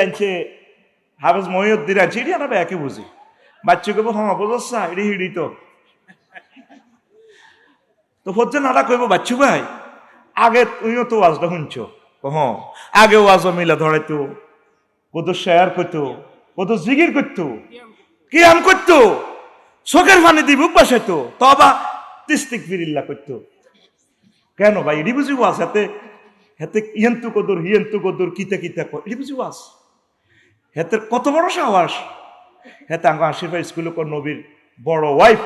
আনছে হাফেজ মহিউদ্দিন আনছে, এটি আমরা একে বুঝি। বাচ্চা কইব হ্যাঁ বুঝছ এটি হিড়ি তো হচ্ছে নাটা কইব বাচ্চু ভাই আগে তুইও তো ওয়াজটা শুনছ, হ্যাঁ আগে ওয়াজও মিলা ধরাইতো, কত শেয়ার করতো, কত জিগির করতো, কিয়াম করতো, চোখের পানি দিব বাসাইতো, তবা তিস্তিক ফিরিল্লা করতো। কেন ভাই এটি বুঝি ওয়াজ? হাতে হাতে ইয়েন্তু কদর হিয়েন্তু কদর কিতা কিতা এটি বুঝি ওয়াজ? হাতে কত বড় সাহস! হেতে আঙ্গ আশিফা স্কুলে কর নবীর বড় ওয়াইফ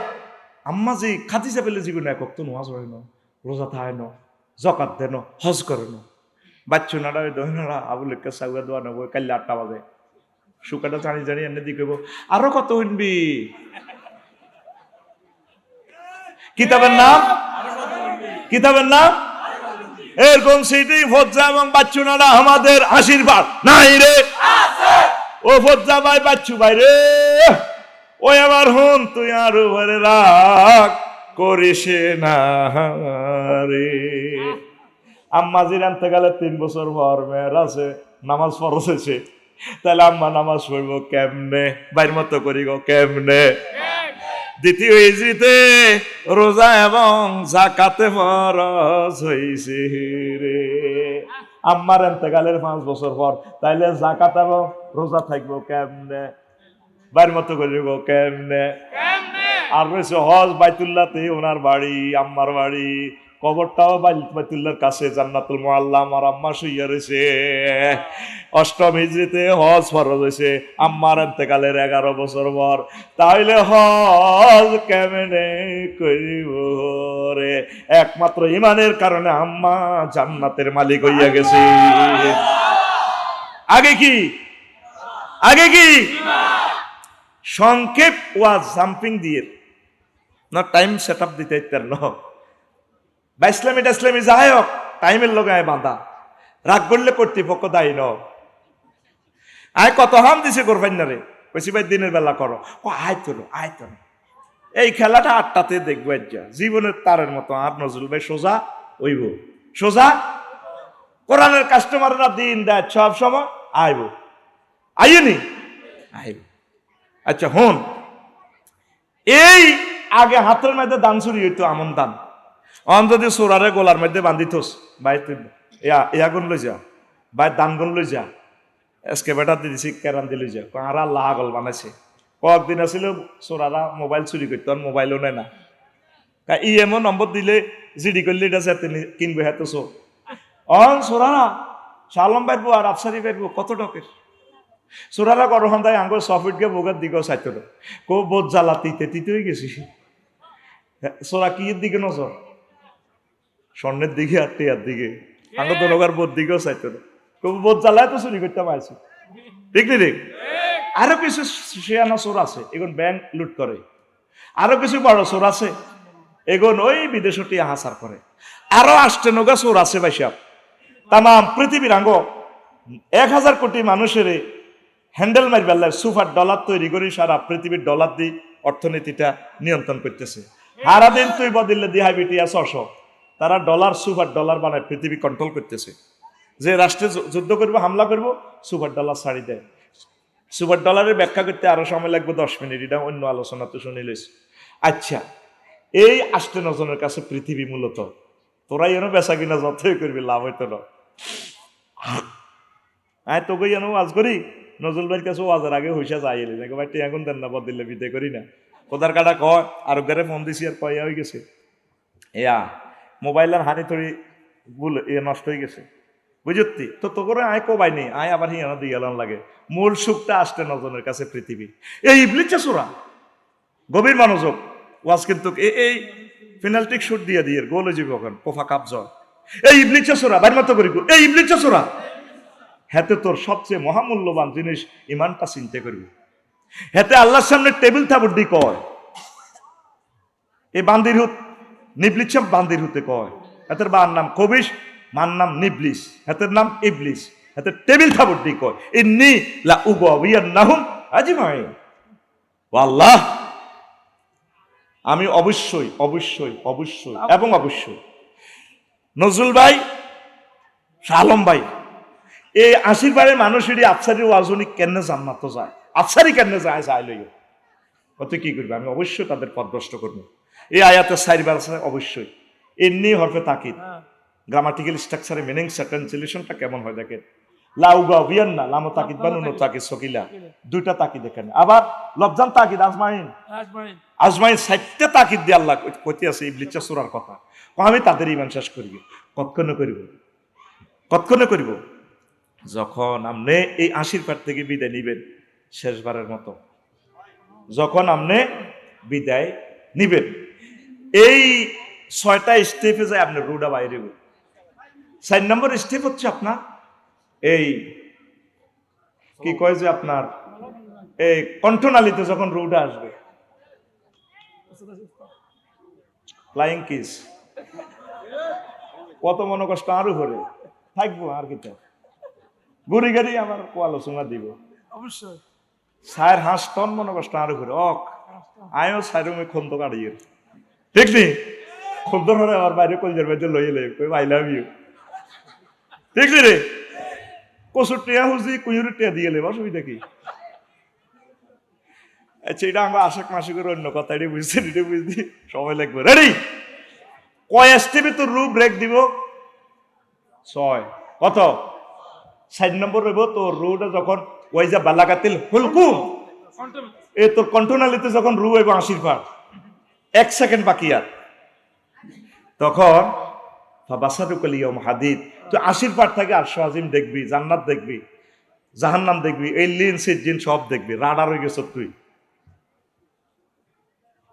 আম্মা যে খাদিজা পেলে জীবনে একক তো নোয়াজ হয় না, রোজা থায় না, জকাত দেন, হজ করে না। বাচ্চু নাড়া দহিনারা আবুলকে সাগুয়া দোয়া নেবো কাল্লা 8টা বাজে শুকাটা জানি জানি এনে দিয়ে কইব আরো কত শুনবি। কিতাবের নাম কিতাবের নাম এরকম সেটি ফজ্জা এবং বাচ্চু নাড়া আমাদের আশীর্বাদ নাই রে। ও ফজ্জা ভাই বাচ্চু ভাই রে, ওই আমার হন তুই আর উপরে রাগ করিস না রে। আম্মাজির আনতে গেলে 3 বছর পর মেয়ের আছে নামাজ ফরজ হয়েছে, তাহলে আম্মা নামাজ পড়ব কেমনে? বাইর মতো করি গো কেমনে? দ্বিতীয় ইজরিতে রোজা এবং যাকাতে ফরজ হইছে রে। আম্মার ইন্তেকালের 5 বছর পর তাইলে যাকাত এবং রোজা থাকবো কেমনে? বাইর মতো করি গো কেমনে? আর রয়েছে হজ বাইতুল্লাহতে ওনার বাড়ি, আম্মার বাড়ি, কবরটাও বাইতুল্লাহর কাছে, জান্নাতুল মুআল্লা আমার আম্মা শুইয়া রয়েছে। 8ম হিজরিতে হজ ফরজ হয়েছে আম্মার ইন্তেকালের 11 বছর পর। তাইলে হজ কেমনে করিব রে? একমাত্র ইমানের কারণে আম্মা জান্নাতের মালিক হইয়া গেছে। আগে কি আগে কি সংক্ষেপ ওয়াজ জাম্পিং দিয়ে না টাইম সেট আপ দিতে ইত্যার ন বা ইসলামী যাই হোক টাইমের লগায় বাঁধা রাগ করলে কর্তৃপক্ষ দায়ী ন। আয় কত হাম দিছে করবেন না রে, কইছি ভাই দিনের বেলা করো, আয়তো এই খেলাটা 8টাতে দেখবো। যা জীবনের তারের মতো আর নজরুল ভাই সোজা ওইব, সোজা কোরআনের কাস্টমাররা দিন দেয় সব সময় আইব, আইনি আইব। আচ্ছা হন, এই আগে হাতের মধ্যে দান চুরি হইতো, আমন দান অন যদি সোরারে গোলার মধ্যে বান্ধিতোস ভাই তুই ইয়াগুন লই যা, ভাই দানগুন লই যা, এসকে বেটা দিছি কেরান দিয়ে লই যা, আর আল্লাহ আগল বানাইছে। কয়েকদিন আসলে সোরারা মোবাইল চুরি করতো, মোবাইলও নেয় না, ইএমও নম্বর দিলে জিডি করলে এটা যেতে কিনবে হ্যাঁ তো চোর অন সোরারা শালম পাইবো আর আফসারি পাইবো কত টকের সোরারা করো হন্দায় আঙ্গ সফিট গে বোগার দিকেও চাইতো কো বোধ জ্বালা তিতে হয়ে গেছি। সোরা কি দিকে নজর? স্বর্ণের দিকে আর টিয়ার দিকে, আঙ্গ দোনগার বোধ দিকেও চাইতো না, কবু বোধ জ্বালায় তো চুরি করতে পারছি। ঠিক নি ঠিক? আরো কিছু শেয়ানা চোর আছে এখন ব্যাংক লুট করে, আরো কিছু বড় চোর আছে এগোন ওই বিদেশটি হাসার করে, আরো 8 নগা চোর আছে ভাইসাব। তাম পৃথিবীর আঙ্গ 1000 কোটি মানুষের হ্যান্ডেল মারি বেলায় সুপার ডলার তৈরি করি সারা পৃথিবীর ডলার দিয়ে অর্থনীতিটা নিয়ন্ত্রণ করতেছে। সারাদিন তুই বদিলে দিহাই বিটিয়া 600, তারা ডলার সুপার ডলার বানায় পৃথিবী কন্ট্রোল করতেছে। যে রাষ্ট্রে যুদ্ধ করবো হামলা করবো সুপার ডলার ছাড়ি দেয়। সুপার ডলারের ব্যাখ্যা করতে আরো সময় লাগবে 10 মিনিট, এটা অন্য আলোচনা তো শুনে লইস। আচ্ছা এই 8 জনের কাছে পৃথিবী মূলত, তোরাই এনে বেচা কিনা যতই করবি লাভ হইতো না। আয় তোকে যেন ওয়াজ করি নজরুল ভাইয়ের কাছে ওয়াজের আগে হইসা যাই এলি নাকি ভাই এখন দেন না বদিলে বিদে করি না কোদার কাটা কয় আর ঘরে ফোন দিছি আর কয়া হয়ে গেছে এয়া মোবাইলের হানি থরি ভুল এ নষ্ট হয়ে গেছে বুঝতি তো তো করে আয় কবাই নেই আয় আবার হিয়ানো দিয়ে গেলাম লাগে। মূল সুখটা 8 জনের কাছে পৃথিবী। এই ইবলিচা সোরা গভীর মনোযোগ ওয়াজ কিন্তু এই পেনাল্টি শুট দিয়ে দিয়ে গোল হয়ে যাবে ওখানে কোফা কাপ জয়। এই ইবলিচা সোরা বাইর মতো করি এই ইবলিচা সোরা হেতে তোর সবচেয়ে মহামূল্যবান জিনিস ইমানটা চিন্তা করবি। হেতে আল্লাহর সামনে টেবিল থাবুড্ডি কয় এই বান্দির হুত নিবলিচ বান্দির হুতে কয় হেতের বার নাম কবিশ মার নাম নিবলিস হেতের নাম ইবলিস হেতে টেবিল থাবুড্ডি কয় ইন্নী লা উগাউইয়ান্নাহুম আজমাইন। আল্লাহ আমি অবশ্যই অবশ্যই অবশ্যই এবং অবশ্যই নজরুল ভাই শাহ আলম ভাই এই 80 বারের মানুষেরই আফসারি ওয়াজনি কেন জান্নাত যায়, আফসারি কেন যায় চাই লইও কত কি করবে? আমি অবশ্যই তাদের পথভ্রষ্ট করবো। এই আয়াতে 4 বার আছে অবশ্যই। এমনি হরফে তাকিদ, গ্রামাটিক্যাল স্ট্রাকচারে মিনিং ট্রান্সলেশনটা কেমন হয় দেখেন। লাউগা ভিয়ান্না লামো তাকিদ বানুনো তাকিদ সকিলা, দুইটা তাকিদ দেখেন। আবার লবজান তাকিদ আজমাইন, আজমাইন 4টা তাকিদ দিয়ে আল্লাহ কইতে আছে ইবলিসের সূরার কথা। আমি তাদের ঈমান শেষ করিব, কতক্ষণে করিব, কতক্ষণে করিব? যখন আপনি এই 80 পার থেকে বিদায় নিবেন শেষবারের মতো, যখন আপনি বিদায় নিবেন, এই 6টা স্টেপে যায় আপনার রুডা বাইরে। 4 নম্বর স্টেপ হচ্ছে আপনার এই কি কয় যে আপনার এই কণ্ঠনালীতে যখন রুডা আসবে, ফ্লাইং কিস, কত মনে কষ্ট আরো করে থাকবো আর কি, বুড়ি গাড়ি আমার আলোচনা দিব অবশ্যই। 4 হাঁস টন মনে কষ্ট আরো করে অক আয়ও 4 রুমে খন্দ কাটিয়ে, ঠিক নি? খন্দ করে আমার বাইরে কলজার বাইরে লইয়ে লে কই আই লাভ ইউ, ঠিক রে? কচুর টিয়া হুজি কুইয়ের টিয়া দিয়ে লে, অসুবিধা কি? আচ্ছা, এটা আমরা আশাক মাসিকের অন্য কথা, এটা বুঝছি, এটা বুঝছি, সময় লাগবে। রেডি? কয় স্টেপে তোর রূপ ব্রেক দিব? 6। কত? 4 নম্বর রইব তোর রুটা যখন ওই যে বালাকাতিল হুলকুম, এ তোর কণ্ঠনালীতে যখন রু হইব 80 পার, 1 সেকেন্ড বাকি আর, তখন ফাবাসারুকাল ইয়াউম হাদিদ, তুই 80 পার থেকে আরশ আজিম দেখবি, জান্নাত দেখবি, জাহান্নাম দেখবি, এই লিন সিজিন সব দেখবি। রাডার হয়ে গেছ তুই,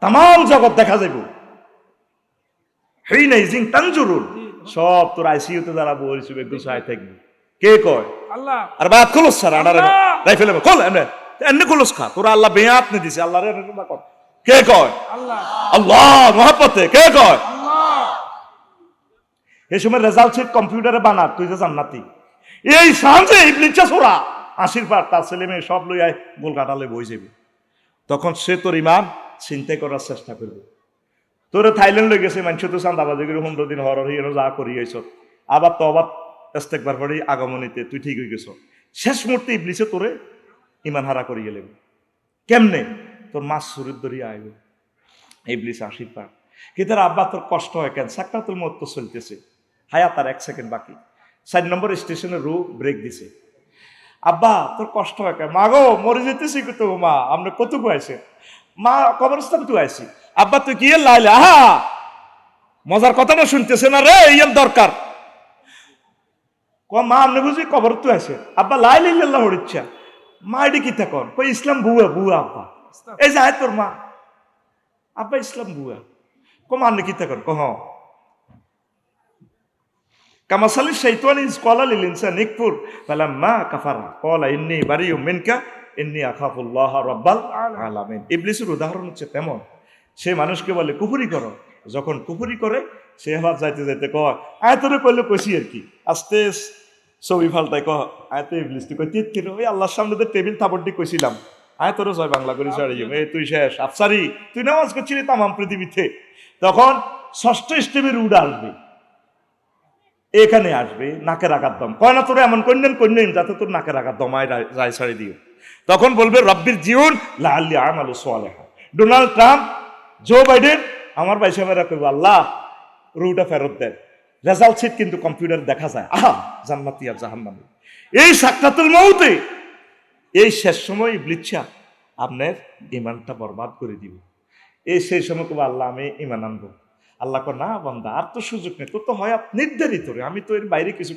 তামাম জগৎ দেখা যাইব। হেই নাই জিং তানজুরুল, সব তোর আইসিইউতে যারা বলছি গুছায় থাকবি। কে কয়? আল্লাহ। আর বাত খোলস স্যার রাডার রাইফেল খোল, এমনে এমনি খোলস খা, তোরা আল্লাহ বেয়াত নে দিছে, আল্লাহর এরকম কর। কে কয়? আল্লাহ। আল্লাহ মহব্বতে কে কয়? আল্লাহ। এই সময় রেজাল্ট শিট কম্পিউটারে বানা, তুই যে জান্নাতি। এই সামনে ইবলিসা ছোরা 80 পার, তার ছেলে মেয়ে সব লই আয় গোল কাটালে বই যাবে। তখন সে তোর ইমান চিন্তা করার চেষ্টা করবে। তোরে থাইল্যান্ড লই গেছে, মানুষ তো চান্দাবাজি করে 15 দিন হরর হইয়া যা করি আইছ, আবার তো আবার ইস্তেকবার পরে আগমনীতে তুই ঠিক হয়ে গেছ। শেষ মুহূর্তে ইবলিসে তোরে ইমান হারা করি গেলেন। কেমনে? তোর মাছ শরীর ধরিয়া আইব ইবলিস 80 পার। কিন্তু আব্বা তোর কষ্ট হয় কেন? সাকরাতুল মউত তো চলতেছে, হায়াত আর 1 সেকেন্ড বাকি। 4 নম্বর স্টেশনে রু ব্রেক দিছে। আব্বা তোর কষ্ট হয় কেন? মা গো মরে যেতেছি তো মা, আমরা কত গুয়াইছে মা, কবরস্থান তুই আইছি। আব্বা তুই কি লাইলে? আহা মজার কথাটা শুনতেছে না রে, ইয়ার দরকার। মা আপনি বুঝি কবর তুই আছে? আব্বা লাইল ইল্লাল্লাহ ইচ্ছা। মা এটি কি থাকন? কই ইসলাম বুয়া, বুয়া আব্বা। এই যে আয় তোর মা, আব্বা ইসলাম বুয়া। কম আপনি কি থাকন? কহ কামাসালি শাইতানি ক্বালা লিল ইনসানি ইকফুর ফালাম্মা কাফারা ক্বালা ইন্নী বারিউম মিনকা ইন্নী আখাফুল্লাহ রাব্বাল আলামিন। ইবলিসের উদাহরণ হচ্ছে তেমন, সে মানুষকে বলে কুফরি করো, যখন কুফরি করে সে আবার যাইতে যাইতে কয় আয় তোরে কইলে কইছি আর কি, আস্তে ছবি ফালতাই কহ আয় তো ইবলিস, তুই কই তিত কিনো ওই আল্লাহর সামনে তো টেবিল থাপড়টি কইছিলাম, আয় তোরে জয় বাংলা করি ছাড়ি এই তুই শেষ আফসারি, তুই নামাজ করছিলি তামাম পৃথিবীতে। তখন 6ষ্ঠ স্টেপের উড়া আসবে, এখানে আসবে নাকের আঘাত দম, কয় না তোরা এমন কন্যেন যাতে তোর নাকের আঘাত দমায় যায় ছাড়ি দিও। তখন বলবে রব্বির জিউন লাআল্লি আমালু সালিহা। ডোনাল্ড ট্রাম্প, জো বাইডেন আমার বাইসাবেরা কইব আল্লাহ রুটা ফেরত দেন। রেজাল্ট শিট কিন্তু কম্পিউটার দেখা যায়, আহা জান্নাতি আর জাহান্নামী। এই সাকরাতুল মউতে এই শেষ সময় ইবলিসা আপনার ঈমানটা বরবাদ করে দিব। এই সেই সময় কইব আল্লাহ আমি ঈমান আনবো। আল্লাহ কয় না বান্দা আর তো সুযোগ নেই, তোর তো হয়াত নির্ধারিত রে, আমি তো এর বাইরে কিছু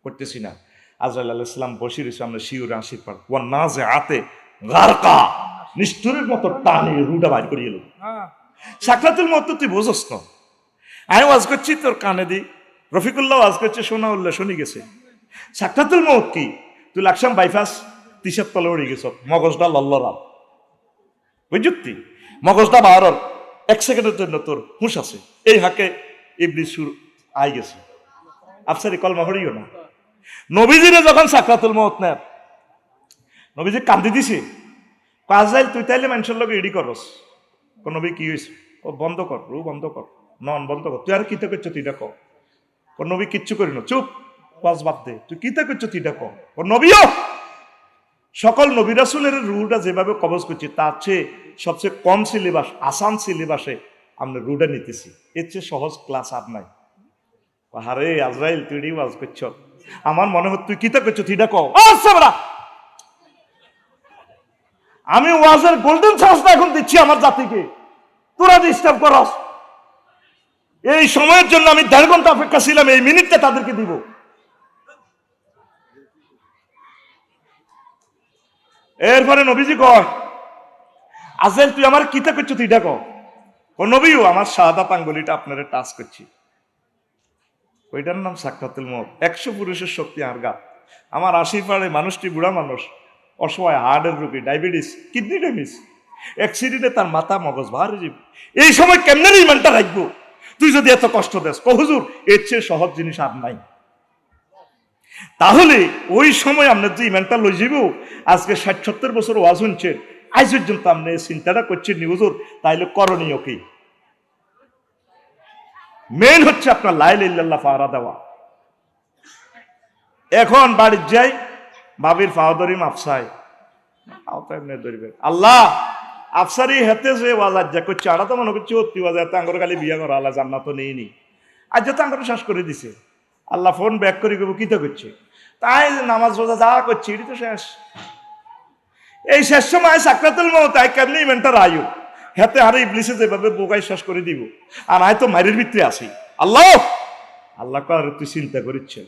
করতেছি না। আজরাইল আলাইহিস সালাম বসে রয়েছে, আমরা শিউরে 80 পার ওয়ান নাজিআতে গারকা, নিষ্ঠুরের মতো টানে রুটা বাইর করিয়ে এলো। সাকরাতুল মউত তুই বুঝছ না, আমি ওয়াজ করছি তোর কানে দি, রফিকুল্লাহ ওয়াজ করছে, শোনা উল্লাহ শুনি গেছে। সাকরাতুল মউত কি? তুই লাকসাম বাইপাস 30 তলে উড়ে গেছ, মগজটা লল্লরা বুঝতি, মগজটা বাহারর 1 সেকেন্ডের জন্য তোর হুঁশ আছে, এই হাকে ইবলিস আই গেছে। আফসারি কলমা পড়িও না। নবীজিরে যখন সাকরাতুল মউত নেয়, নবীজি কান্দি দিছে, আজরাইল তুই তাইলে মানুষের লোক রেডি করস। নবী কি হয়েছে? ও বন্ধ কর, রু বন্ধ কর, নন বন্ধ কর, তুই আর কিতে করছো তুই দেখো। নবী কিচ্ছু করি না, চুপ ওয়াজ বাদ দে, তুই কিতা করছো তুই দেখো। ও নবীও সকল নবী রাসূলের রুটা যেভাবে কবজ করছি তার চেয়ে সবচেয়ে কম সিলেবাস, আসান সিলেবাসে আমরা রুটা নিতেছি। এর চেয়ে সহজ ক্লাস আর নাই। আরে আজরাইল তুই ওয়াজ করছ, আমার মনে হয় তুই কিতা করছো তুই দেখো। আমি ওয়াজের গোল্ডেন চান্সটা এখন দিচ্ছি আমার জাতিকে, তোরা ডিস্টার্ব করস। এই সময়ের জন্য আমি 1.5 ঘন্টা অপেক্ষা ছিলাম, এই মিনিটটা তাদেরকে দিব। এরপরে নবীজি কয়, আজরাইল তুই আমার কিতা করছো তুই দেখো। ও নবীও আমার শাহাদাত আঙ্গুলিটা আপনারে টাচ করছি। ওইটার নাম সাক্ষাতুল মউত। 100 পুরুষের শক্তি আর গা। আমার 80 পারে মানুষটি বুড়া মানুষ, অসহায়, হার্টের রোগী, ডায়াবেটিস, কিডনি ড্যামেজ, অ্যাক্সিডেন্টে তার মাথা মগজ ভারী জীব। এই সময় কেমনে ইমানটা রাখবো তুই যদি এত কষ্ট দেস? হুজুর এর চেয়ে সহজ জিনিস আর নাই। তাহলে ওই সময় আমরা যে ইমানটা লই যাব, আজকে 60-70 বছর ওয়াজ শুনছেন, আজ পর্যন্ত আপনি চিন্তাটা করছেন নি হুজুর, তাইলে করণীয় কি? মেন হচ্ছে আপনার লা ইলাহা ইল্লাল্লাহ ফারা দেওয়া। এখন বাড়ির যাই, বাবির ফাওদরি মাফসাই আল্লাহ আফসারি হেতে যে ওয়াজ যা করছে, আড়া তো মনে করছে অতি ওয়াজ এত আঙ্গর খালি বিয়া করা আল্লাহ জান্নাত নেই নি, আজ তো আঙ্গর শ্বাস করে দিছে। আল্লাহ ফোন ব্যাক করে গেবো কিতা করছে, তাই নামাজ রোজা যা করছে এটি তো শেষ। এই শেষ সময় সাকরাতুল মউত, তাই কেমনি ইভেন্টার আয়ু হেতে আরে ইবলিসে যেভাবে বোকাই শেষ করে দিব, আর আয় তো মায়ের ভিতরে আসি। আল্লাহ আল্লাহ কার তুই চিন্তা করিচ্ছে,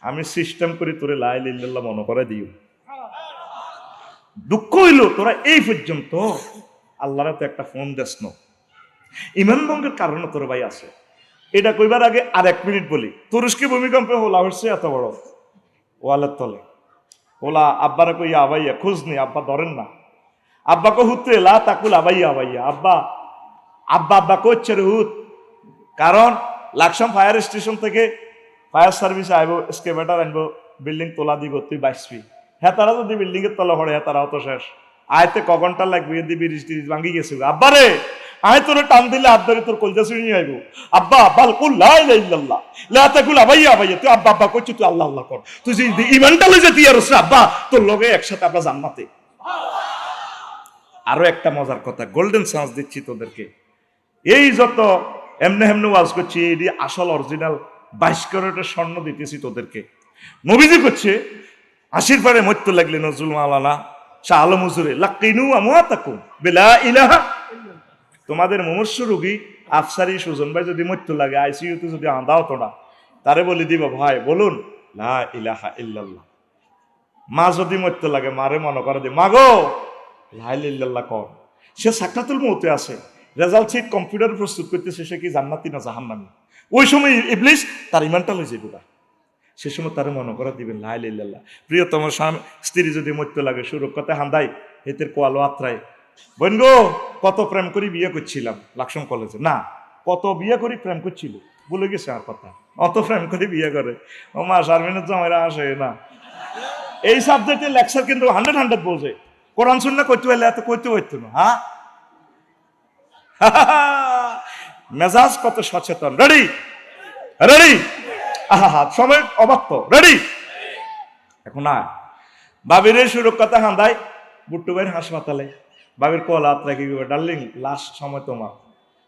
আমি সিস্টেম করে তোরে লা ইলাহা ইল্লাল্লাহ মনে করে দিও। দুঃখ হইল তোরা এই পর্যন্ত আল্লাহর তো একটা ফোন দেস ন, ইমান ভঙ্গের কারণে তোর ভাই আছে। এটা কইবার আগে আর 1 মিনিট বলি। তুরস্কে ভূমিকম্পে হোলা হচ্ছে এত বড় ওয়ালের তলে, ওলা আব্বারা কইয়া আবাইয়া খোঁজ নেই, আব্বা ধরেন না। আব্বা কো হুতে লা তাকুল আবাইয়া আবাইয়া, আব্বা আব্বা আব্বা করছে রে হুত। কারণ লাকসাম ফায়ার স্টেশন থেকে ফায়ার সার্ভিস আইব, স্কেভেটার আনবো, বিল্ডিং তোলা দিব, তুই বাঁচবি। হ্যাঁ তারা যদি বিল্ডিং এর তলা হরে, হ্যাঁ তারাও তো শেষ। আয়তে ক ঘন্টা লাগবে, যদি ব্রিজ টিরিজ ভাঙ্গি গেছে। আব্বা রে আয় তোরে টান দিলে হাত ধরে তোর কলজা শুনি আইব। আব্বা বালকুল লা ইলাহা ইল্লাল্লাহ লা তাকুল আবাইয়া আবাইয়া, তুই আব্বা আব্বা করছিস, তুই আল্লাহ আল্লাহ কর। তুই যদি ইমানটা লই যেতি আর আব্বা তোর লগে একসাথে আমরা জান্নাতে। আরো একটা মজার কথা, গোল্ডেন চান্স দিচ্ছি তোদেরকে। এই যত এমনে হেমনে ওয়াজ করছি, এটি আসল অরিজিনাল 22 ক্যারেটের স্বর্ণ দিতেছি তোদেরকে। নবীজি করছে 80 পারে মরতে লাগলে নজরুল মাওলানা শাহ আলম হুজুরে লাকিনু আমওয়াতাকুম বিলা ইলাহা, তোমাদের মুমূর্ষ রোগী আফসারি সুজন ভাই যদি মরতে লাগে, আইসিইউতে যদি আঁধাও তোরা, তারে বলি দিব ভাই বলুন লা ইলাহা ইল্লাল্লাহ। মা যদি মরতে লাগে, মারে মনে করে দি মা গো লা ইলাহা ইল্লাল্লাহ কর। সে সাকরাতুল মউতে আছে, রেজাল্ট শিট কম্পিউটার প্রস্তুত করতেছে, সে কি জান্নাতি না জাহান্নামী। ওই সময় ইবলিস তার ইমানটা লই যাইব, সে সময় তার মনে করে দিবেন লা ইলাহা ইল্লাল্লাহ। প্রিয়তম স্ত্রী যদি মরতে লাগে, সুরক্ষাতে হান্দাই হেতের কোয়ালো আত্রায়, বোন গো কত প্রেম করি বিয়ে করছিলাম লাকসাম কলেজে, না কত বিয়ে করি প্রেম করছিল, বলে গেছে আর কথা, অত প্রেম করে বিয়ে করে। ও মা শারমিনের জামাইরা আসে না। এই সাবজেক্টে লেকচার কিন্তু 100 বোঝে, কোরআন সুন্নাহ কইতে হইলে এত কইতে হইতো না। হ্যাঁ মেজাজ কত সচেতন। রেডি রেডি, আহা সময় অবাক তো। রেডি, এখন আয় বাবির সুরক্ষাতে হান্দাই বুট্টু ভাইয়ের হাসপাতালে, বাবির কল হাত রাখি, ডার্লিং লাস্ট সময় তোমার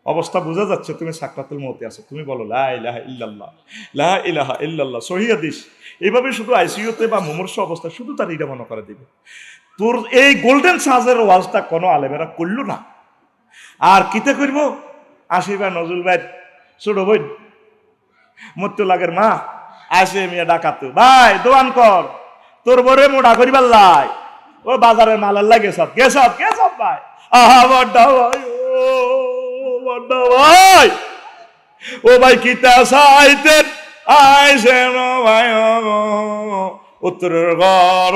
অবস্থা বোঝা যাচ্ছে, তুমি সাকরাতুল মউতে আছো, তুমি বলো লা ইলাহা ইল্লাল্লাহ লা ইলাহা ইল্লাল্লাহ, সহিহ হাদিস। এইভাবে শুধু আইসিইউতে বা মুমূর্ষ অবস্থা শুধু তার এটা মনে করে দিবে। তোর এই গোল্ডেন চার্জের ওয়াজটা কোনো আলেমেরা করল না। আর কিতে করব, আসিবা নজরুল ভাই ছোট বই মরতে লাগের মা আসে মিয়া ডাকাতো, ভাই দোয়ান কর তোর বরে মোড়া করিবার লাই, ও বাজারের মালার লাগে সব গেসব গেসব ভাই। আহা বড় ভাই, ও বড় ভাই, ও ভাই কিতা সাইতেন আইসে ভাই উত্তরের ঘর,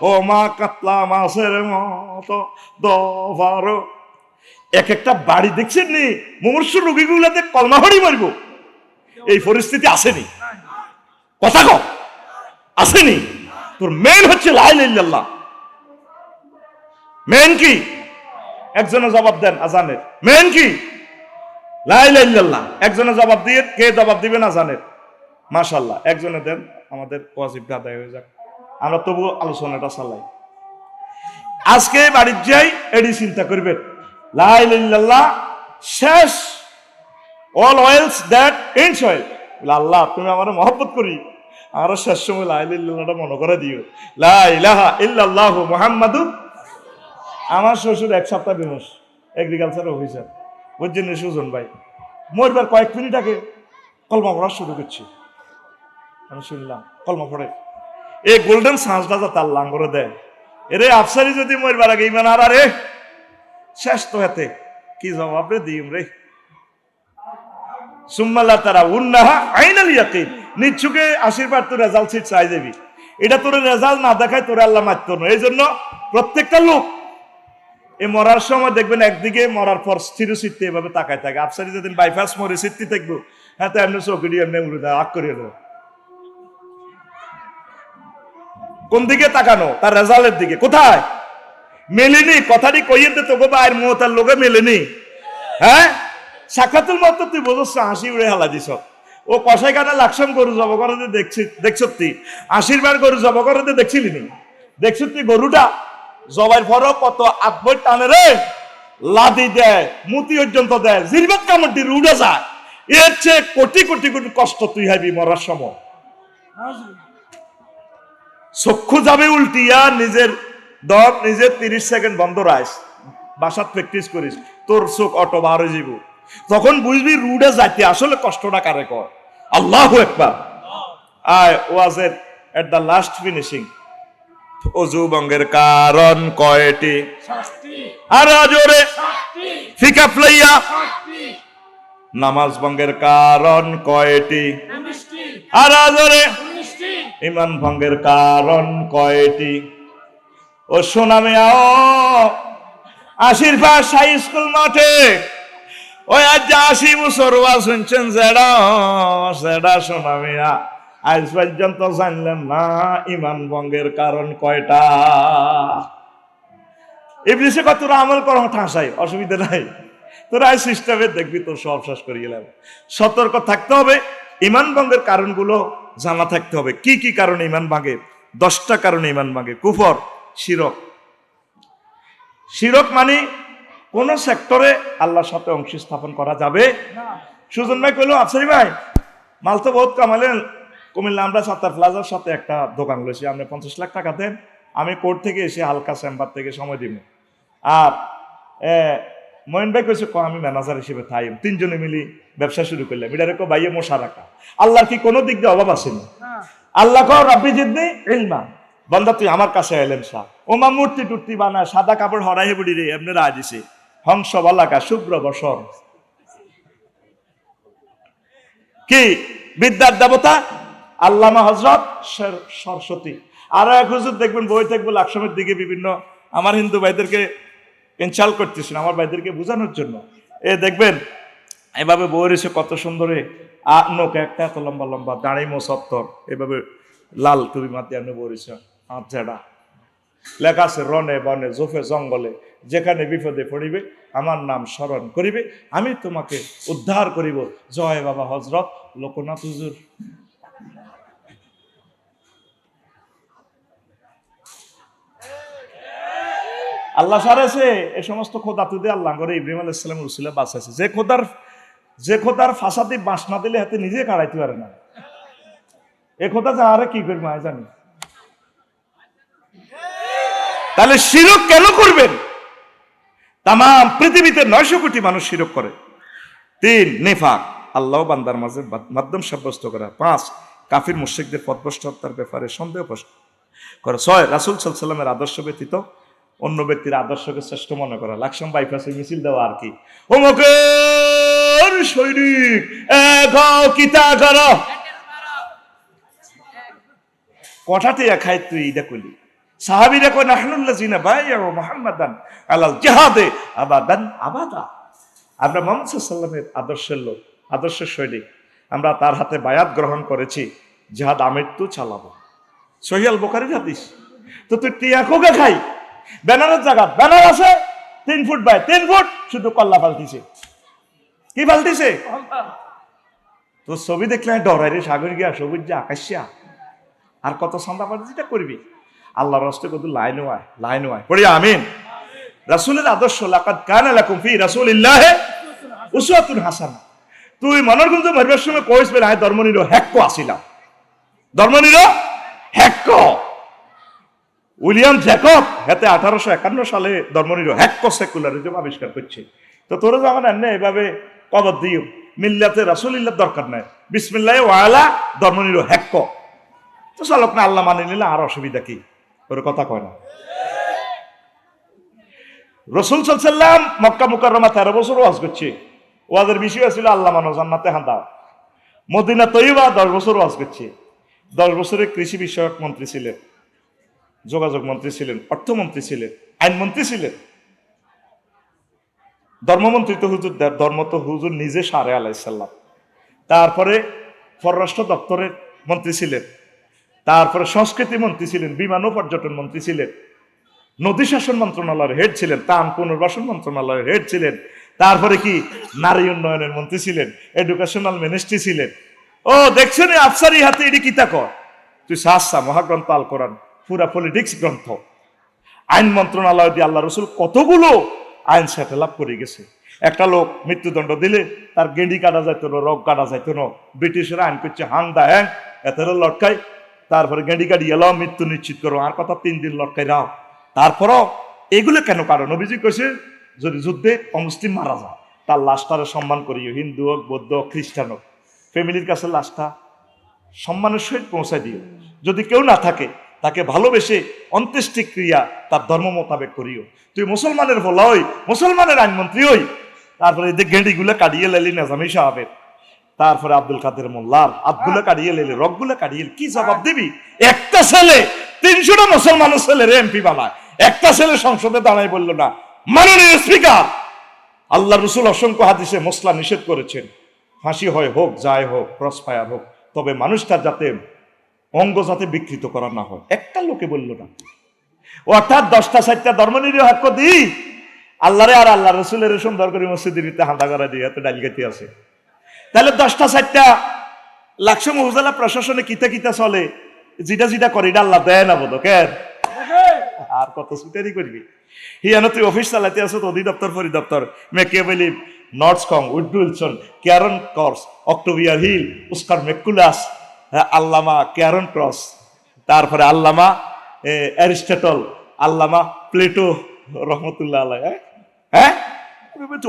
ও মা কাতলা মাছের মতো দফার। এক একটা বাড়ি দেখছেন নি, মুমূর্ষ রোগীগুলাতে কলমা হরি মারব, এই পরিস্থিতি আসেনি। কথা কও আসেনি। তোর মেন হচ্ছে লা ইলাহা ইল্লাল্লাহ। মেন কি? একজনে জবাব দেন আজানের। মেন কি? লা ইলাহা ইল্লাল্লাহ। একজনে জবাব দিয়ে কে জবাব দিবেন আজানের? মাশাআল্লাহ, একজনে দেন, আমাদের ওয়াজিবটা আদায় হয়ে যাক, আমরা তবু আলোচনাটা চালাই। আজকে বাড়ির যাই এডি চিন্তা করবেন, লা ইলাহা ইল্লাল্লাহ শেষ, all wells that ends well. আল্লাহ তুমি আমার মহব্বত করি, আরো শেষ সময় লা ইলাহা ইল্লাল্লাহটা মনে করে দিও, লা ইলাহা ইল্লাল্লাহু মুহাম্মাদুর। আমার শ্বশুর এক সপ্তাহ বেহোশ, এগ্রিকালচার অফিসার, বুঝছেন সুজন ভাই, মরবার কয়েক মিনিট আগে কলমা পড়া শুরু করছি। আমি শুনলাম কলমা পড়ে, এই গোল্ডেন চান্সটা যা তার লাঙ্গরে দেয়, এরে আফসারি যদি মরবার আগে ইমান আর আরে শেষ তো হাতে কি জবাব রে দিম রে। সুম্মাল্লাহ তারা উন্নাহা আইনাল ইয়াকিন, নিচ্ছুকে আশীর্বাদ তোর রেজাল্ট সিট চাই যাবি, এটা তোর রেজাল্ট না দেখায় তোর আল্লাহ মারত না। এই জন্য প্রত্যেকটা লোক এই মরার সময় দেখবেন একদিকে মরার পর স্থির সিটতে এভাবে তাকায় থাকে। আফসারি যেদিন বাইপাস মরে সিটতে থাকবো, হ্যাঁ তো এমনি চৌকি এমনি উড়ে দেয়, আগ করিয়ে দেয়। কোন দিকে তাকানো? তার রেজাল্টের দিকে। কোথায় মেলেনি? কথাটি কইয়েতে তোকে বাইর মোতার লোকে মেলেনি। হ্যাঁ, সাক্ষাতুল মত তুই বোঝছ, হাসি উড়ে হালা দিস। ও কষাই কাটা লাকসাম গরু জব করতে দেখছি, আশীর্বাদ গরু জব করতে দেখছিলি নি? দেখছি তুই গরুটা জবাই ফর কত আত্মই টানে রে, লাদি দেয়, মুতি পর্যন্ত দেয়, জিরবাত কামড় দিয়ে উড়ে যায়। এর চেয়ে কোটি কোটি কোটি কষ্ট তুই হাবি মরার সময়। চক্ষু যাবে উল্টিয়া, নিজের দম নিজের 30 সেকেন্ড বন্ধ রাখ, বাসাত প্র্যাকটিস করিস, তোর চোখ অটো বার হয়ে যাব। তখন বুঝবি রুডে যাইতে আসলে কষ্টটা কারে কর। আল্লাহু আকবার। আয় ওয়াজের এট দ্য লাস্ট ফিনিশিং, অজু ভঙ্গের কারণ কয়টি? আর জোরে ফিকা ফ্লাইয়া। নামাজ ভঙ্গের কারণ কয়টি? আর জোরে। ইমান ভঙ্গের কারণ কয়টি? ও সোনামে আও আশীর্বাদ হাই স্কুল মাঠে, ওই আজ 80 বছর ওয়াজ শুনছেন, যেটা সোনামিয়া আজ পর্যন্ত জানলেন না ইমান ভঙ্গের কারণ কয়টা। ইবলিসে কত তোরা আমল কর ঠাসাই, অসুবিধা নাই, তোরা এই সিস্টেমে দেখবি তোর সব শেষ করে গেলাম। সতর্ক থাকতে হবে, ইমান ভঙ্গের কারণগুলো জানা থাকতে হবে। কি কি কারণে ইমান ভাঙে? 10টা কারণে ইমান ভাঙে। কুফর, শিরক। শিরক মানে কোন সেক্টরে আল্লাহর সাথে অংশ স্থাপন করা যাবে না। সুজন ভাই কইলো, আফসারি ভাই মাল তো বহুত কামালেন, কুমিল্লা আমরা সাত্তার প্লাজার সাথে একটা দোকান লইছি, আপনি 50 লাখ টাকা দেন, আমি কোর্ট থেকে এসে হালকা চেম্বার থেকে সময় দিব। আর মইন ভাই কইছে আমি ম্যানেজার হিসেবে থাই, 3 জনে মিলি ব্যবসা শুরু করলাম। এটা রেখো বাইয়ে মশা রাখা। আল্লাহর কি কোনো দিক দিয়ে অভাব আছে না? আল্লাহ কও রাব্বি জিদনি ইলমা, বান্দা তুই আমার কাছে এলেন শাহ, ওমা মূর্তি টুর্তি বানায়, সাদা কাপড় হরাই বুড়ি রে এমনি রায় দিছে, হংস বালাকা শুভ্র বসর। কি বিদ্যার দেবতা আল্লামা হযরত সরস্বতী। আর এক হুজুর দেখবেন বই থাকবে লাকসামের দিকে বিভিন্ন, আমার হিন্দু ভাইদেরকে ইনসাল্ট করতেছেন, আমার ভাইদেরকে বোঝানোর জন্য। এ দেখবেন এভাবে বই রয়েছে কত সুন্দরে, নৌকা একটা এত লম্বা লম্বা, দাঁড়ি মোসত্তর, এভাবে লাল টুপি মাতি আপনি বই রয়েছে, হাত ঝাড়া, লেখা আছে রনে বনে জোফে জঙ্গলে যেখানে বিপদে পড়িবে আমার নাম স্মরণ করিবে, আমি তোমাকে উদ্ধার করিব, জয় বাবা হযরত লোকনাথ হুজুর। আল্লাহ সারেছে এই সমস্ত খোদা তুদে আল্লাহ করে ইব্রাহিম আলাইহিস সালামের উসিলা বাঁচাইছে। যে খোদার ফাঁসাদি বাঁশ না দিলে হাতে নিজে কাড়াইতে পারে না, এ খোদা যা আরে কি করবে জানি। তাহলে শিরক কেন করবেন? তাম পৃথিবীতে 900 কোটি মানুষ শিরক করে। 3 নেফাক, আল্লাহ বান্দার মাঝে মাধ্যম সাব্যস্ত করা। 5 কাফির মুশরিকদের পথভ্রষ্ট হত্যার ব্যাপারে সন্দেহ পোষণ করা। 6 রাসূল সাল্লাল্লাহু আলাইহি ওয়াসাল্লামের আদর্শ ব্যতীত অন্য ব্যক্তির আদর্শকে শ্রেষ্ঠ মনে করা। লাকসাম বাইপাসে মিছিল দেওয়া আর কি, ওমকের সৈনিক এগাও কিতা করো কথাতে খাই তুই এটা কইলি। সাহাবীরা কয় নাহনুল্লাযিনা বায়াউ মুহাম্মাদান আলাল জিহাদে আবাদান আবাদা। আমরা মুহাম্মদ সাল্লাল্লাহু আলাইহি ওয়াসাল্লামের আদর্শের লোক, আদর্শের সৈনিক, আমরা তার হাতে বায়াত গ্রহণ করেছি, জিহাদ আমৃত্যু চালাবো। সহিহ আল বুখারীর হাদিস। তো তুই টিয়া কোকে খাই, ব্যানারের জায়গা ব্যানার আছে 3 ফুট বাই 3 ফুট, শুধু কল্লা পাল্টিছে। কি পাল্টিছে? তো ছবি দেখলে ডরাই রে, সাগর গিয়া সবুজ যে আকাশিয়া আর কত সন্ধ্যা পাঠে যেটা করবি। আল্লাহর রাস্তায় কত লাইন হয় পড়ি আমিন। রাসূলের আদর্শ, লাকাদ কানা লাকুম ফি রাসূলিল্লাহি উসওয়াতুন হাসানাহ। তুই মনের গুঞ্জ মারবার সময় কইস বেলা আয় ধর্মনির হ্যাক্ক আসিলাম, ধর্মনির হ্যাক্ক। উইলিয়াম জ্যাকব হাতে 1851 সালে ধর্মনির হ্যাক্ক সেকুলারিজম আবিষ্কার করছে। তো তোরা যখন এনে এভাবে কবর দিও, মিল্লাতে রাসূলিল্লাহ দরকার নাই, বিসমিল্লাহি ওয়ালা ধর্মনির হ্যাক্ক, তো চালক না আল্লাহ মানে নিলে আর অসুবিধা কি? তোর কথা কয় না। রাসূল সাল্লাল্লাহু আলাইহি ওয়াসাল্লাম মক্কা মুকাররমা 13 বছর ওয়াজ করছে। ওয়াজের বিষয় ছিল আল্লাহ মানো, জান্নাতে হাঁদা। মদিনা তৈয়বা 10 বছর ওয়াজ করছে। 10 বছরের কৃষি বিষয়ক মন্ত্রী ছিলেন, যোগাযোগ মন্ত্রী ছিলেন, অর্থমন্ত্রী ছিলেন, আইনমন্ত্রী ছিলেন। ধর্মমন্ত্রী তো হুজুর, ধর্ম তো হুজুর নিজে সারে আলাইসাল্লাম। তারপরে পররাষ্ট্র দপ্তরের মন্ত্রী ছিলেন, তারপরে সংস্কৃতি মন্ত্রী ছিলেন, বিমান ও পর্যটন মন্ত্রী ছিলেন, নদী শাসন মন্ত্রণালয়ের হেড ছিলেন, ত্রাণ পুনর্বাসন মন্ত্রণালয়ের হেড ছিলেন, তারপরে কি নারী উন্নয়নের মন্ত্রী ছিলেন, এডুকেশনাল মিনিস্ট্রি ছিলেন। ও দেখছেন আফসারি হাতে এটি কিতা কর, তুই সাহসা মহাগ্রন্থ আল কোরআন পুরা পলিটিক্স গ্রন্থ। আইন মন্ত্রণালয় দিয়ে আল্লাহ রসুল কতগুলো আইন সেটেল আপ করে গেছে। একটা লোক মৃত্যুদণ্ড দিলে তার গেঁড়ি কাটা যাইতো না, রগ কাটা যাইতো না, ব্রিটিশরা আইন করছে হাং দা হ্যাং, এত লটকাই, তারপরে গেঁড়ি কাটি এলাও মৃত্যু নিশ্চিত করো, আর কথা 3 দিন লটকাই রাও। তারপরও এগুলো কেন? কারণ নবীজি কইছে যদি যুদ্ধে অমুসলিম মারা যায় তার লাশটারে সম্মান করিও, হিন্দু হোক, বৌদ্ধ হোক, খ্রিস্টান হোক, ফ্যামিলির কাছে লাশটা সম্মানের সহিত পৌঁছায় দিও। যদি কেউ না থাকে তাকে ভালোবেসে অন্ত্যেষ্টিক্রিয়া তার ধর্ম মোতাবেক করিও। তুই মুসলমানের ভোলা হই, মুসলমানের আইনমন্ত্রী হই, তারপরে এদের গেঁড়িগুলো কাটিয়ে লেলি নাজামি সাহাবের, তারপরে আব্দুল কাদের মোল্লার হাতগুলো কাটিয়ে লেলি, রগগুলো কাটিয়ে, কি জবাব দিবি? একটা ছেলে 300টা মুসলমানের ছেলের এমপি বানায়, একটা ছেলে সংসদে দাঁড়ায় বলল না মাননীয় স্পিকার, আল্লাহ রসুল অসংখ্য হাদিসে মসলা নিষেধ করেছেন, ফাঁসি হয় হোক, যায় হোক, ক্রস ফায়ার হোক, তবে মানুষটার যাতে অঙ্গ যাতে বিকৃত করা না হয়। একটা লোকে বলল না। অর্থাৎ 10টা 4টা ধর্মনিরীহ হক দি আল্লাহরে আর আল্লাহ রসুলের সুন্দর করে মসজিদের ভিতরে হাঁটা করা দিয়ে এত ডালগাতি আছে। তাহলে 10টা 4টা লাকসা মৌজালা প্রশাসনে কিতা কিতা চলে, যেটা যেটা করে এটা আল্লাহ দেয় না বোধ কেন? আর কত সুটারি করবি? হিয়ানো তুই অফিস চালাতে আছো, অধিদপ্তর পরিদপ্তর, মেকিয়াভেলি, নর্থসকং, উইলসন, ক্যারন কর্স, অক্টোভিয়ার হিল, উস্কার মেকুলাস, আল্লামা ক্যারন ক্রস, তারপরে আল্লামা অ্যারিস্টটল, আল্লামা প্লেটো রহমতুল্লাহ আলাইহ। হ্যাঁ,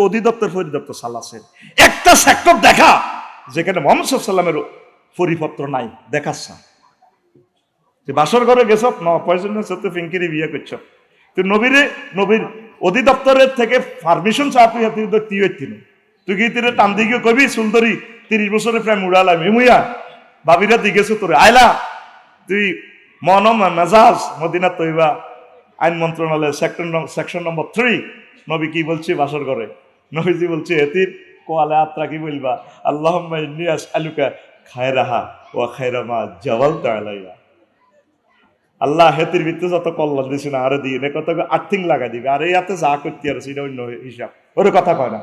অধিদপ্তর পরিদপ্তর চালাচ্ছেন। একটা সেক্টর দেখা যেখানে মোহাম্মদ সাল্লাল্লাহু আলাইহি ওয়াসাল্লামের পরিপত্র নাই, দেখাচ্ছ। তুই বাসর ঘরে গেছ, পয়সনের সাথে ফিঙ্কিরি বিয়ে করছ, তুই নবীর অধিদপ্তরের থেকে পারমিশন চা, তুই তুই হইতিন, তুই কি তীরে টান দিকে কবি সুন্দরী 30 বছরের প্রেম উড়ালাম এমুইয়া ভাবিরা দিগেছ তোরে আইলা, তুই মনম মেজাজ মদিনা তৈবা আইন মন্ত্রণালয় সেকশন নম্বর 3, নবী কি বলছে বাসর ঘরে? নবীজি বলছে এতির কোয়ালে আত্রা কি বলবা, আল্লাহুম্মা ইন্নী আসআলুকা খায়রাহা ওয়া খায়রা মা জাওয়ালতা আলাইহা। আল্লাহ হেতির ভিতরে যত কল্যাণ দিছে না আরে দিয়ে কত আর্থিং লাগাই দিবে, আর এই হাতে যা করতে আর সেটা অন্য হিসাব, ওর কথা কয় না।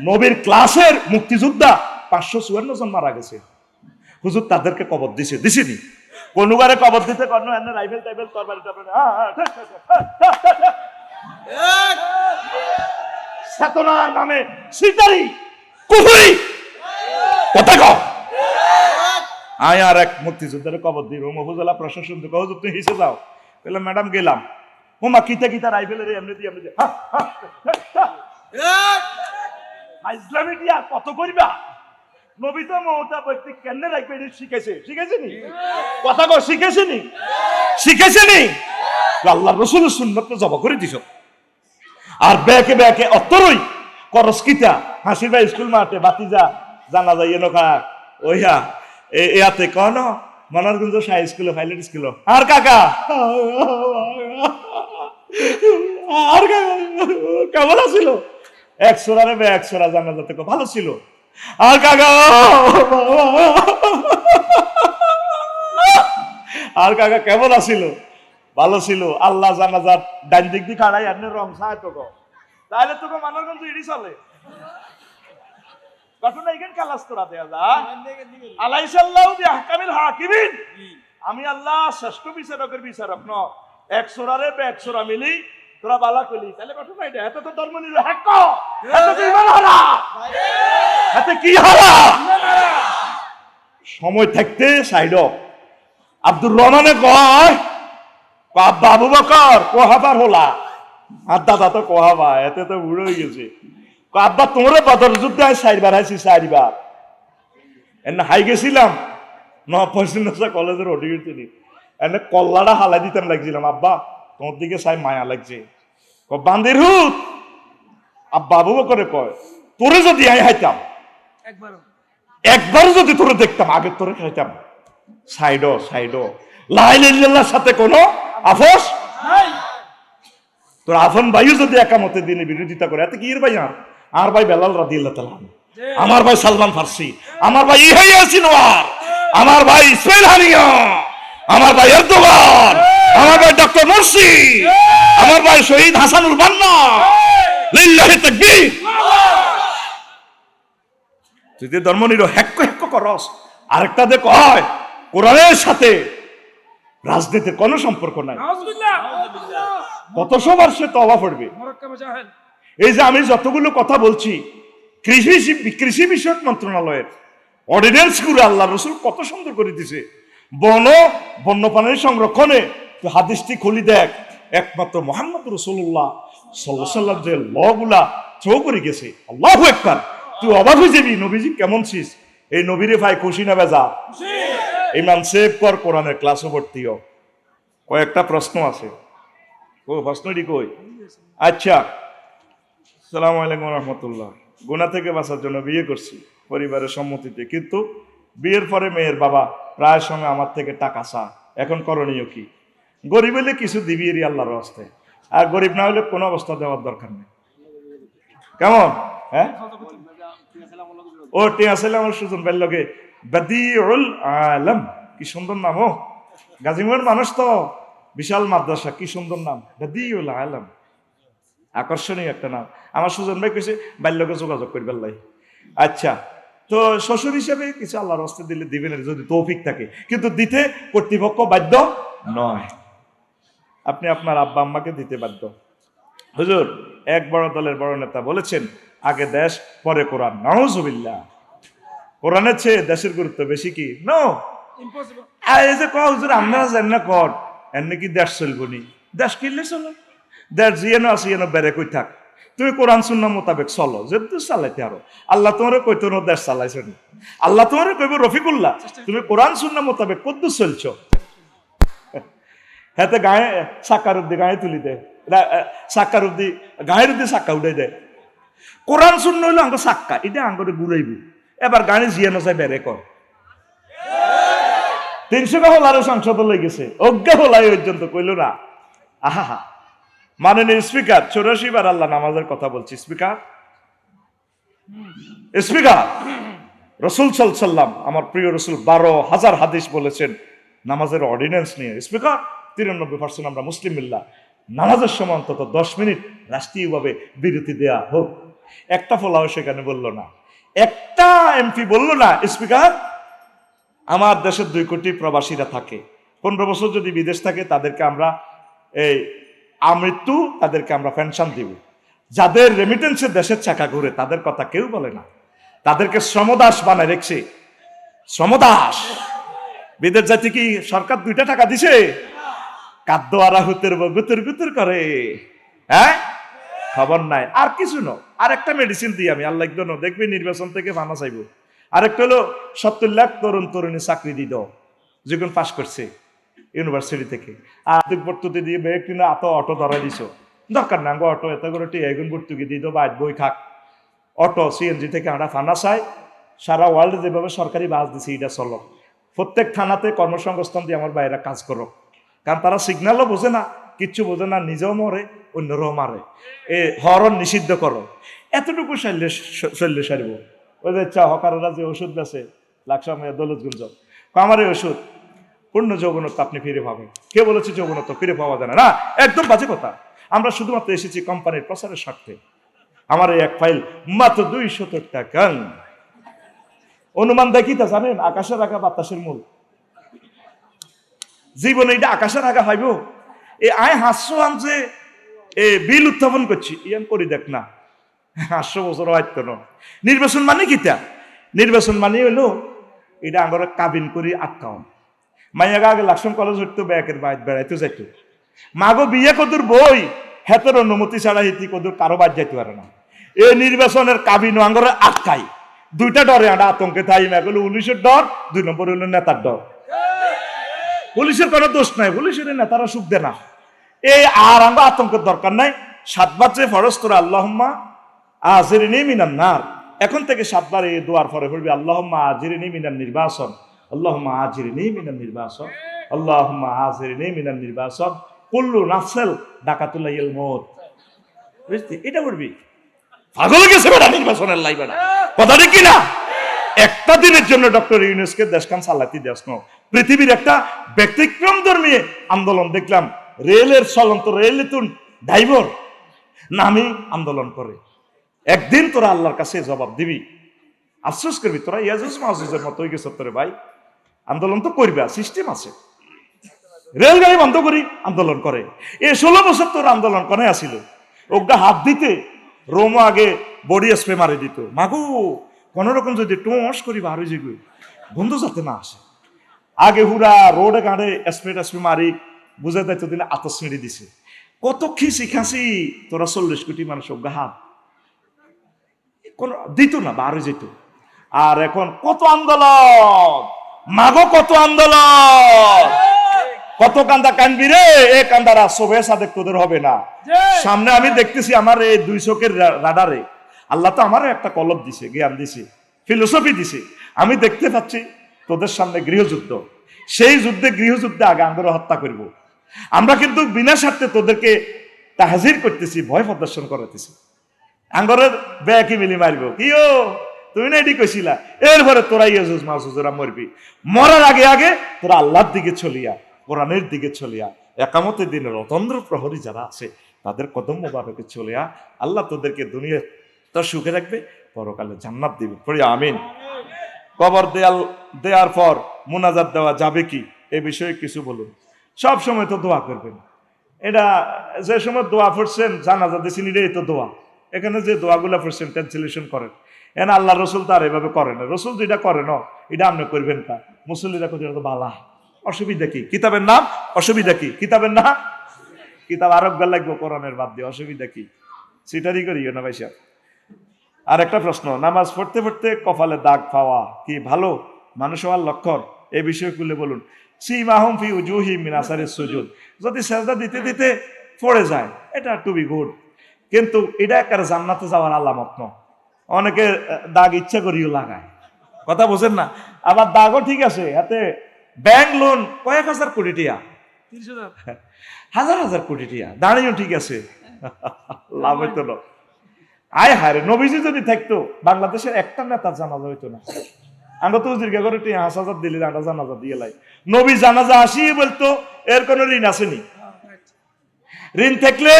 নবীর ক্লাসের মুক্তিযোদ্ধা 554 জন মারা গেছে, হুজুর তাদেরকে কবর দিছিনি। কোনবারে কবর দিতে কোন এনে রাইফেল টাইফেল তরবারি টরবারি চেতনার নামে সিটারি কুফরি কথা কও। আয় আর এক মুক্তিযোদ্ধারে কবর দিব, উপজেলা প্রশাসন থেকে হুজুর তুমি হিসে যাও, বললাম ম্যাডাম গেলাম, হুমা কিতা কিতা রাইফেলের এমনি দিয়ে ইসলামী দিয়া কত করিবা। নবী তো মমতা ব্যক্তি কেন রাখবে শিখেছে নি কথা কর, শিখেছে নি আল্লাহ রসুলের সুন্নত জবা করে দিছ। আর ব্যাকে ব্যাকে অত্তরই করস কিতা হাসির ভাই স্কুল মাঠে বাতিজা জানা যায় এনকা ওইয়া ইয়াতে কন মনারগঞ্জ হাই স্কুলে পাইলট স্কুল আর কাকা আর কেমন আছিল 100 জানা যাতে ভালো ছিল। আর কাকা আর কাকা কেমন আছিল? ভালো ছিল। আল্লাহ জানাজার ডান দিক দিয়ে খাড়াই আর রং সাহায্য তোকে, তাহলে তোকে মানবগঞ্জ ইডি চলে। ঘটনা এখানে খালাস করা দেয়া যায়। আলাইসাল্লাহু বিআহকামিল হাকিমিন, আমি আল্লাহ শ্রেষ্ঠ বিচারকের বিচারক ন। এক সোরারে এক সোরা মিলি তোরা বালা কইলি, তাহলে ঘটনা এটা। এত তো ধর্ম নিল হ্যাক, এত তো ইমান হারা, এত কি হারা। সময় থাকতে সাইড আব্দুর রহমানে কয়, আব্বা আবু বকর কোহাবার হলা, আর দাদা তো কোহাবা, এতে তো বুড়ো হয়ে গেছে। আব্বা তোমরা বদর যুদ্ধে চারবার আছি, চারবার এনে হাই গেছিলাম নবপশ্চিমা কলেজের অডিটরি, এনে কল্লাটা হালাই দিতাম লাগছিলাম। আব্বা তোমার দিকে চাই মায়া লাগছে। বান্দির হুত আব্বা আবু বকরে কয়, তোরে যদি আমি হাইতাম একবার, যদি তোরে দেখতাম আগে তোরে খাইতাম। সাইড সাইড লা ইলাহা ইল্লাল্লাহর সাথে কোনো আপোষ নাই। তোর আফন ভাইও যদি একামতে দিনে বিরোধিতা করে, এত কি এর ভাই? আর ভাই বেলাল রাদিয়াল্লাহু তাআলা, আমার ভাই সালমান ফার্সি, আমার ভাই ইহইয়া সিনওয়ার, আমার ভাই ইসমাইল হানিয়া, আমার ভাই এরদোগান, আমার ভাই ডক্টর মুরসি, আমার ভাই শহীদ হাসানুল বান্না, লিল্লাহি তাকবীর। তুই যে ধর্ম নির হেক্ক হেক্ক করস, আরেকটা দেখ হয় কোরআনের সাথে রাজনীতির কোনো সম্পর্ক নাই। কত সবার সে তওবা পড়বে। এই যে আমি যতগুলো কথা বলছি, কৃষি বিষয়ক মন্ত্রণালয়ের অর্ডিন্যান্স গুলো আল্লাহ রসুল কত সুন্দর করে দিছে। বন্যপ্রাণীর সংরক্ষণে হাদিসটি খুলি দেখ, একমাত্র মুহাম্মদ রাসূলুল্লাহ সাল্লাল্লাহু আলাইহি ওয়াসাল্লাম যে লগুলা থ্রো করে গেছে, আল্লাহু আকবার। তুই অবাক হয়ে যাবি নবীজি কেমন ছিস। এই নবীরে ভাই খুশি না বেজা? ইমান সেভ কর, কোরআনের ক্লাসে ভর্তি হ। কয়েকটা প্রশ্ন আছে। ও প্রশ্নটি কই? আচ্ছা, আসসালামু আলাইকুম রহমতুল্লাহ। গুনাহ থেকে বাঁচার জন্য বিয়ে করছি পরিবারের সম্মতিতে, কিন্তু বিয়ের পরে মেয়ের বাবা প্রায় সময় আমার থেকে টাকা চা, এখন করণীয় কি? গরিব হলে কিছু দিবি এরই আল্লাহর রাস্তায়, আর গরিব না হলে কোনো অবস্থা দেওয়ার দরকার নেই। কেমন? হ্যাঁ, ও টিয়া ছেলে আমার সুজন ভাইয়ের লগে বাদিউল আলম, কি সুন্দর নাম। ও গাজীপুরের মানুষ তো, বিশাল মাদ্রাসা, কি সুন্দর নাম, বাদিউল আলম, আকর্ষণীয় একটা নাম। আমার সুজন ভাই কইছে বাল্যকে যোগাযোগ করবার লাই। আচ্ছা, তো শ্বশুর হিসেবে কিছু আল্লাহর রাস্তায় দিলে দিবেন যদি তৌফিক থাকে, কিন্তু দিতে কর্তৃপক্ষ বাধ্য নয়। আপনি আপনার আব্বা আম্মাকে দিতে বাধ্য। হুজুর, এক বড় দলের বড় নেতা বলেছেন আগে দেশ পরে কোরআন। নাউজুবিল্লাহ, কোরআনের চেয়ে দেশের গুরুত্ব বেশি কি? No impossible. এই যে কও হুজুর আপনারা জানেন না কর, এমনি কি দেশ চলবো নি? দেশ কিনলে চলো, দেশ জিয়েনো আছে যেন বেড়ে কই থাক। তুমি কোরআন সুন্নাহ মোতাবেক চলো, যেহেতু চালাইতে আরো। আল্লাহ তোমার কইতো না দেশ চালাইছেন, আল্লাহ তোমার কইব রফিকুল্লাহ তুমি কোরআন সুন্নাহ মোতাবেক কদ্দুস চলছো। হ্যাঁ, গায়ে সাক্কার অব্দি গায়ে তুলি দেয়, সাক্কার অব্দি গায়ের অব্দি সাক্কা উঠাই দেয়। কোরআন সুন্নাহ হইলো আঙ্গ সাক্কা, এটা আঙ্গরে ঘুরাইব। এবার গাড়ি জিয়ানো চাই বেড়ে কর 300 হলারও সংসদ লই গেছে, অজ্ঞা হলাই পর্যন্ত কইল না। আহা, মাননীয় স্পিকার 84 বার আল্লাহ নামাজের কথা বলছি। স্পিকার রসুল সাল্লাল্লাহু, আমার প্রিয় রসুল 12,000 হাদিস বলেছেন নামাজের অর্ডিন্যান্স নিয়ে। স্পিকার 93% আমরা মুসলিম মিল্লাহ, নামাজের সময় অন্তত 10 মিনিট রাষ্ট্রীয়ভাবে বিরতি দেয়া হোক। একটা ফলাও সেখানে বলল না, একটা এমপি বলল না স্পিকার আমার দেশের 2 কোটি প্রবাসীরা থাকে, 15 বছর যদি বিদেশ থাকে তাদেরকে আমরা এই আমৃত্যু তাদেরকে আমরা পেনশন দিব। যাদের রেমিটেন্সে দেশের চাকা ঘুরে তাদের কথা কেউ বলে না, তাদেরকে শ্রমদাস বানায় রেখেছে। শ্রমদাস বিদেশ যাইতে কি সরকার 2টা টাকা দিছে? কাদ্য আরাহুতের গুতুর গুতুর করে, হ্যাঁ, খবর নাই। আর কিছু না, আর একটা মেডিসিন দিই আমি, আল্লাহ একদম দেখবি নির্বাচন থেকে ফানা চাইব। আরেকটা হলো 70 লাখ তরুণ তরুণী চাকরি দিত, যেগুলো পাশ করছে ইউনিভার্সিটি থেকে। আর ভর্তুকি দিয়ে বেগ কিনা অটো ধরাই দিছ, দরকার না অটো এত করে এগুন ভর্তুকি দিত বা বই খাক। অটো সিএনজি থেকে আমরা ফানা চাই, সারা ওয়ার্ল্ডে যেভাবে সরকারি বাস দিছে এটা চলো। প্রত্যেক থানাতে কর্মসংস্থান দিয়ে আমার বাইরে কাজ করো, কারণ তারা সিগন্যালও বোঝে না, কিচ্ছু বোঝে না, নিজেও মরে অন্যরাও মারে। হরণ নিষিদ্ধ করো, এতটুকু শৈল্য সারিব। ওই যে হকাররা যে ওষুধ বেছে লাকসাম দৌলতগঞ্জ, আমার এই ওষুধ পূর্ণ যৌবনত্ব আপনি ফিরে পাবেন। কে বলেছে যৌবনত্ব ফিরে পাওয়া যায় না? একদম বাজে কথা। আমরা শুধুমাত্র এসেছি কোম্পানির প্রচারের স্বার্থে। আমার এই এক ফাইল মাত্র 200 টাকা, অনুমান দেখি তা জানেন, আকাশের আগা বাতাসের মূল। জীবনে এটা আকাশের আগা হইব? এই আয় হাস্য আনছে, এ বিল উত্থাপন করছি, ইয়ান করি দেখ না, 500 বছর হয়তো না। নির্বাচন মানে কিতা? নির্বাচন মানে হইলো এটা আমরা কাবিন করি আটকাও। মাইয়াগা আগে লাকসাম কলেজ হইতো, ব্যাকের বাইরে বেড়াইতে যাইতো, মাগো বিয়ে কদুর বই হেতের অনুমতি ছাড়া হিতি কদুর কারো বাদ যাইতে পারে না। এই নির্বাচনের কাবিন আঙ্গরে আটকাই। দুইটা ডরে আমরা আতঙ্কে থাই, এগুলো পুলিশের ডর, 2 নম্বর হইলো নেতার ডর। পুলিশের কোনো দোষ নাই, পুলিশের নেতারা সুখ দেয় না। এই আর আমরা আতঙ্কের দরকার নাই। 7 বার যে ফরজ করে আল্লাহুম্মা আজিরনি মিনান নার, এখন থেকে 7 বার এই দোয়ার পরে পড়বি আল্লাহুম্মা আজিরনি মিনান নির্বাসন, আল্লাহুম্মা আজিরনি মিনান নির্বাসন, আল্লাহুম্মা আজিরনি মিনান নির্বাসন, কুল্লু নাফসিল দাকাতুল মউত। বুঝলি? এটা পড়বি। পাগল গেছে বেটা নির্বাচনের লাই বেটা, কথা ঠিক কি না? একটা দিনের জন্য ডক্টর ইউনূসকে দেশখান চালাতে দেশ ন, পৃথিবীর একটা ব্যতিক্রম ধর্মী আন্দোলন দেখলাম। রেলের চলন্ত রেলে তুন ড্রাইভার নামি আন্দোলন করে। একদিন তোরা আল্লাহর কাছে জবাব দিবি, আফসোস করবি, তোরা ইয়াজুজ মাহুজের মতো হয়ে গেছ তোরে ভাই। আন্দোলন তো করবে, সিস্টেম আছে। রেলগাড়ি বন্ধ করি আন্দোলন করে। 16 বছর তোর আন্দোলন করে আসিল। ওগা হাত দিতে রোম আগে বডি স্প্রে মারি দিত, মাগো কোন রকম যদি টোস করি বার হয়ে যাবে, বন্ধু যাতে না আসে। আগে হুরা রোডে ঘাটে স্প্রে মারি বুঝে দায়িত্ব দিলে আতস ছেড়ে দিছে। কত খিসি খাসি তোরা 40 কোটি মানুষ ওগা হাত কোন দিত না, বার হয়ে যেত। আর এখন কত আন্দোলন, মাগো কত আন্দোলন, কত কান্দা কানবি রে, এ কান্দারা সবে সাদেক তোদের হবে না। সামনে আমি দেখতেছি আমার এই 2 চোখের রাডারে আল্লাহ তো আমারও একটা কলব দিছে, জ্ঞান দিছে, ফিলোসফি দিছে। আমি দেখতে পাচ্ছি তোদের সামনে গৃহযুদ্ধ। সেই যুদ্ধে গৃহযুদ্ধে আগে আমরা হত্যা করব। আমরা কিন্তু বিনা স্বার্থে তোদেরকে তাহজির করতেছি, ভয় প্রদর্শন করাতেছি। আঙ্গরের ব্যাকি মিলি মারবো, কিও তুমি না এটি কইছিলা। এরপরে তোরা ইয়াজুজ মাহুজরা মরবি। মরার আগে আগে তোরা আল্লাহর দিকে চলিয়া, কোরআনের দিকে চলিয়া, একামতের দিনের অতন্দ্র প্রহরী যারা আছে তাদের কদম মোবারকে চলিয়া, আল্লাহ তোদেরকে দুনিয়া তো সুখে রাখবে, পরকালে জান্নাত দিবে। পড়ি আমিন। কবর দেওয়ার পর মুনাজাত দেওয়া যাবে কি, এ বিষয়ে কিছু বলুন। সব সময় তো দোয়া করবেন। এটা যে সময় দোয়া পড়ছেন জানাজা দিয়েছেন, এটাই তো দোয়া। এখানে যে দোয়াগুলো পড়ছেন ট্রান্সলেশন করেন, এখানে আল্লাহ রসুল তো আর এভাবে করে না। রসুল যেটা করে না এটা আপনি করবেন না, মুসল্লিরা করতে তো বালা, অসুবিধা কি? কিতাবের নাম অসুবিধা কি? কিতাবের নাম কিতাব আরব লাগবে কোরআনের বাদ দিয়ে, অসুবিধা কি? সিটারি করিও না ভাই সাহেব। আর একটা প্রশ্ন, নামাজ পড়তে পড়তে কপালে দাগ পাওয়া কি ভালো মানুষ হওয়ার লক্ষণ? এই বিষয়ে খুলে বলুন। সীমাহুম ফি উজুহিহিম মিন আসারিস সুজুদ, যদি সেজদা দিতে দিতে পড়ে যায় এটা টু বি গুড, কিন্তু এটা একেবারে জান্নাতে যাওয়ার আলামত নয়। অনেকে দাগ ইচ্ছা করিও লাগায়, কথা বোঝেন না। আবার দাগও ঠিক আছে, হাতে ব্যাংক লোন কয়েক হাজার কোটি টিয়া, 30,000 হাজার হাজার কোটি টিয়া, দাঁড়িয়েও ঠিক আছে, লাভ হইতো না। আয় হায়, নবীজি যদি থাকতো বাংলাদেশের একটা নেতার জানাজা হইতো না। আমরা তো জিজ্ঞাসা করে 5,000 দিলে আমরা জানাজা দিয়ে লাই। নবী জানাজা আসি বলতো এর কোন ঋণ আসেনি। ঋণ থাকলে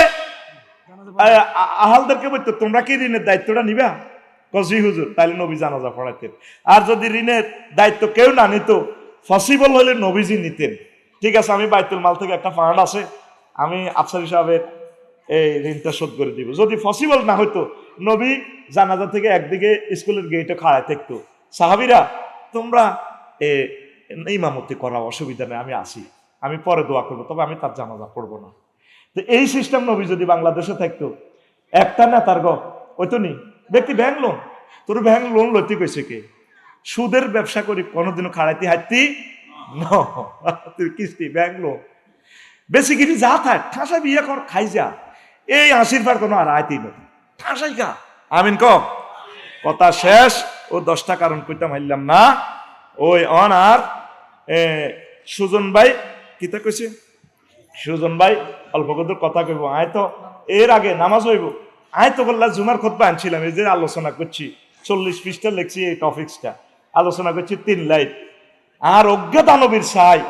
আহালদেরকে বলতো তোমরা কি ঋণের দায়িত্বটা নিবা? কজি হুজুর, তাহলে নবী জানাজা পড়াইতেন। আর যদি ঋণের দায়িত্ব কেউ না নিত, পসিবল হলে নবীজি নিতেন। ঠিক আছে, আমি বাইতুল মাল থেকে একটা ফান্ড আছে, আমি আফসারি সাহেবের এই ঋণটা শোধ করে দিব। যদি পসিবল না হইতো, নবী জানাজা থেকে একদিকে স্কুলের গেটে খাড়ায় থাকতো, সাহাবীরা তোমরা ইমামতি করা অসুবিধা নেই, আমি আসি, আমি পরে দোয়া করবো, তবে আমি তার জানাজা পড়বো না। তো এই সিস্টেম নবী যদি বাংলাদেশে থাকতো, একটা না তার ওইতো নি ব্যক্তি ব্যাংক লোন, তোর ব্যাংক লোন লইতে কইছে কে? সুদের ব্যবসা করি কোনোদিনও খাড়াইতে হাইতি তুই কিস্তি ব্যাংক লোন বেশি কিছু যা থাক ঠাসা বিয়ে কর, খাই যা, এই 80 পার কোনো আর আয়তি নেই, ঠাসাই খা। আমিন ক। কথা শেষ। ও 10টা কারণ কইতাম হাইলাম না। ওই অন আর সুজন ভাই কিতা কইছে, সুজন ভাই অল্প কত কথা কইব। আয় তো এর আগে নামাজ হইব, আয় তো বললা জুমার খুতবা আনছিলাম, এই যে আলোচনা করছি 40 পৃষ্ঠা লিখছি, এই টপিক্সটা আলোচনা করছি 3 লাইন। আর অজ্ঞাত নবীর সাই